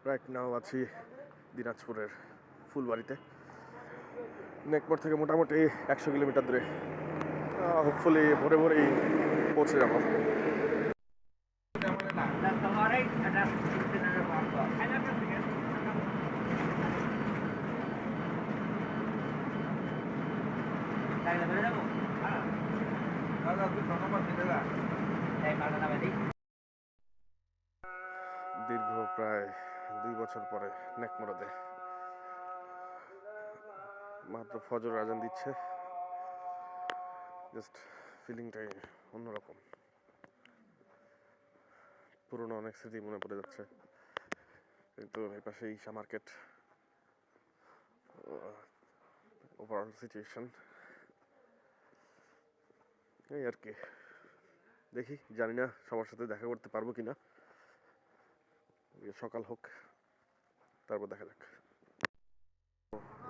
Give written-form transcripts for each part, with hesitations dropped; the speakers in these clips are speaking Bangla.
রাইট নাও আছি দিনাজপুরের ফুলবাড়িতে। নেকমোর থেকে মোটামুটি 100 কিলোমিটার দূরে। হোপফুলি ভোরে ভোরেই পৌঁছে যাব। দীর্ঘ প্রায় 2 বছর পরে নেকমোরাতে মাত্র ফজর আজান দিচ্ছে। জাস্ট ফিলিংটাই অন্যরকম। পুরনো অনেক স্মৃতি মনে পড়ে যাচ্ছে। কিন্তু এই পাশে ঈশা মার্কেট, ওভারঅল সিচুয়েশন এই আর কি। দেখি, জানি না সবার সাথে দেখা করতে পারবো কিনা। সকাল হোক, তারপর দেখা যাক।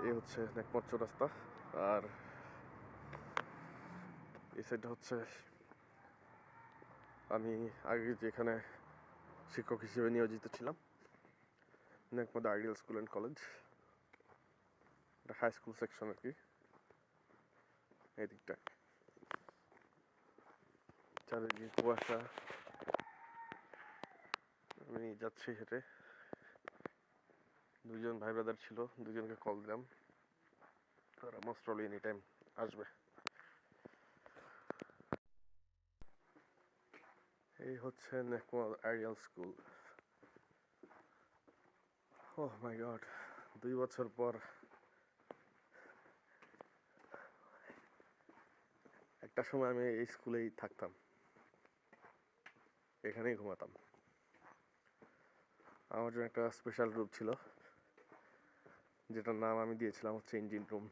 এই হচ্ছে নেকমোর চৌরাস্তা, আর এই সাইডটা হচ্ছে আমি আগে যেখানে শিক্ষক হিসেবে নিয়োজিত ছিলাম, নেকমোর আইডিয়াল স্কুল অ্যান্ড কলেজ। এটা হাই স্কুল সেকশন আর কি। এই দিকটা চারিদিকে কুয়াশা। আমি যাচ্ছি হেঁটে। দুইজন ভাই ব্রাদার ছিল, দুজনকে কল দিলাম, তারা মোস্ট প্রবলি এনি টাইম আসবে। এই হচ্ছে নেকমোর আইডিয়াল স্কুল। ওহ মাই গড, 2 বছর পর একটা সময় আমি এই স্কুলেই থাকতাম, এখানেই ঘুমাতাম। আমার জন্য একটা স্পেশাল রুম ছিল, যেটার নাম আমি দিয়েছিলাম হচ্ছে ইঞ্জিন রুম।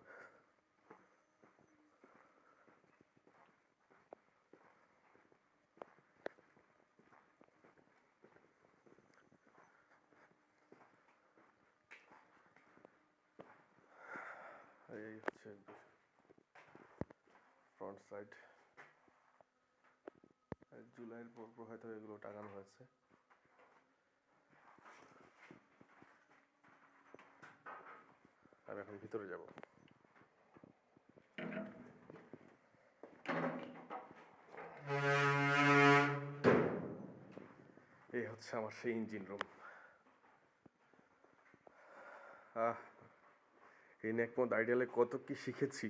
এই হচ্ছে ফ্রন্ট সাইড। জুলাইয়ের পর হয়তো এগুলো টাঙানো হয়েছে। আমি এখন ভিতরে যাব। এই হচ্ছে আমার সেই ইঞ্জিন রুম। এই নেকমোর আইডিয়ালে কত কি শিখেছি,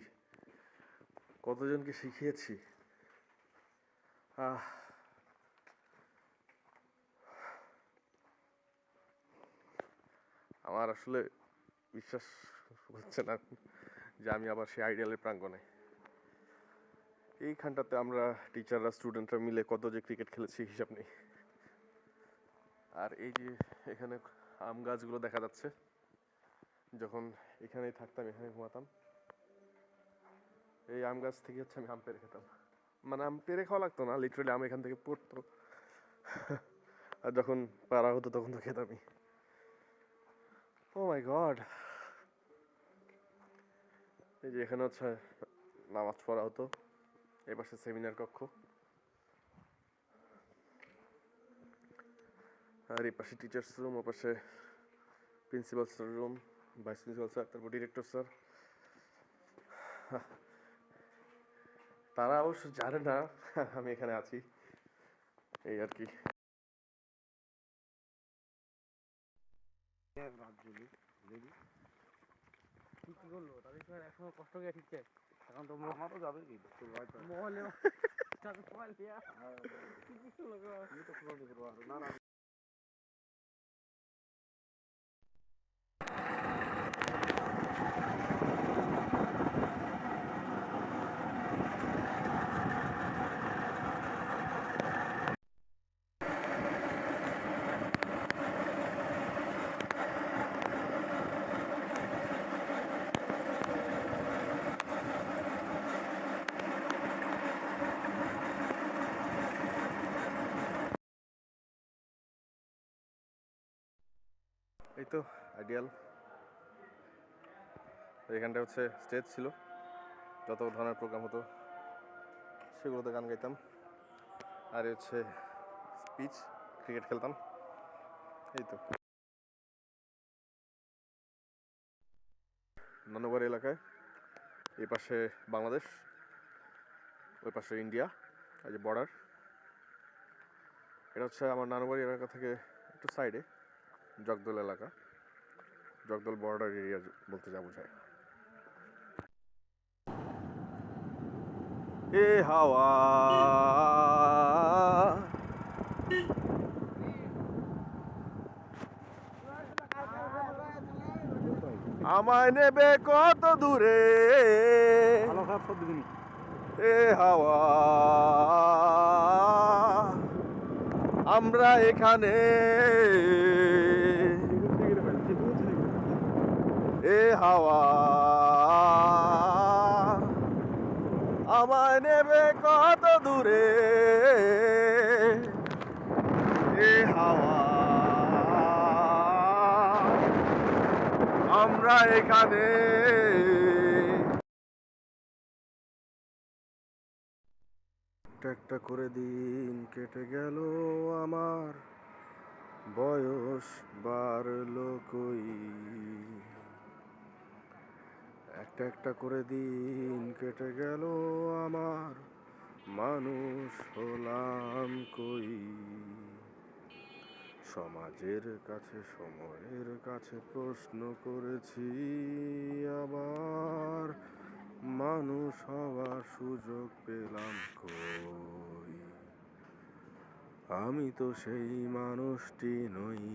কতজনকে শিখিয়েছি। আমার আসলে বিশ্বাস হচ্ছে না যে আমি আবার সেই আইডিয়ালের প্রাঙ্গণে। এইখানটাতে আমরা টিচাররা স্টুডেন্টরা মিলে কত যে ক্রিকেট খেলেছি হিসাব নেই। আর এই যে এখানে আম গাছগুলো দেখা যাচ্ছে, যখন এখানেই থাকতাম, এখানে ঘুমাতাম, এই আম গাছ থেকে হচ্ছে আমি আম পেড়ে খেতাম। মানে আম পেড়ে খাওয়া লাগতো না, লিটারালি আম এখান থেকে পড়তো, আর যখন পাড়া হতো তখন তো খেতামই। ও মাই গড। এই যে এখানে হচ্ছে নামাজ পড়া হতো, এই পাশে সেমিনার কক্ষ, আর এই পাশে টিচার্স রুম, ও পাশে principal sir room, vice principal sir, তারপর ডিরেক্টর স্যার। তারা অবশ্য জানে না আমি এখানে আছি, এই আর কি। কষ্ট করে ঠিকছে এখন তো আমারও যাবে কি মহলে না না। এই তো আইডিয়াল। এখানটা হচ্ছে স্টেজ ছিল, যত ধরনের প্রোগ্রাম হতো সেগুলোতে গান গাইতাম, আর হচ্ছে স্পিচ, ক্রিকেট খেলতাম, এই তো। নানুবাড়ি এলাকায়। এই পাশে বাংলাদেশ, ওই পাশে ইন্ডিয়া, এই যে বর্ডার। এটা হচ্ছে আমার নানুবাড়ি এলাকা থেকে একটু সাইডে জগদল এলাকা, জগদল বর্ডার এরিয়া বলতে যা বোঝায়। এ হাওয়া আমায় নেবে কত দূরে, ভালো খারাপ সব দিবি এ হাওয়া আমরা এখানে, এ হাওয়া আমায় নেবে কত দূরে, এ হাওয়া আমরা এখানে। একটা করে দিন কেটে গেল আমার, বয়স বাড়লো কই। একটা করে দিন কেটে গেল আমার, মানুষ হলাম কই। সমাজের কাছে সময়ের কাছে প্রশ্ন করেছি আবার, মানুষ হওয়ার সুযোগ পেলাম কই। আমি তো সেই মানুষটি নই।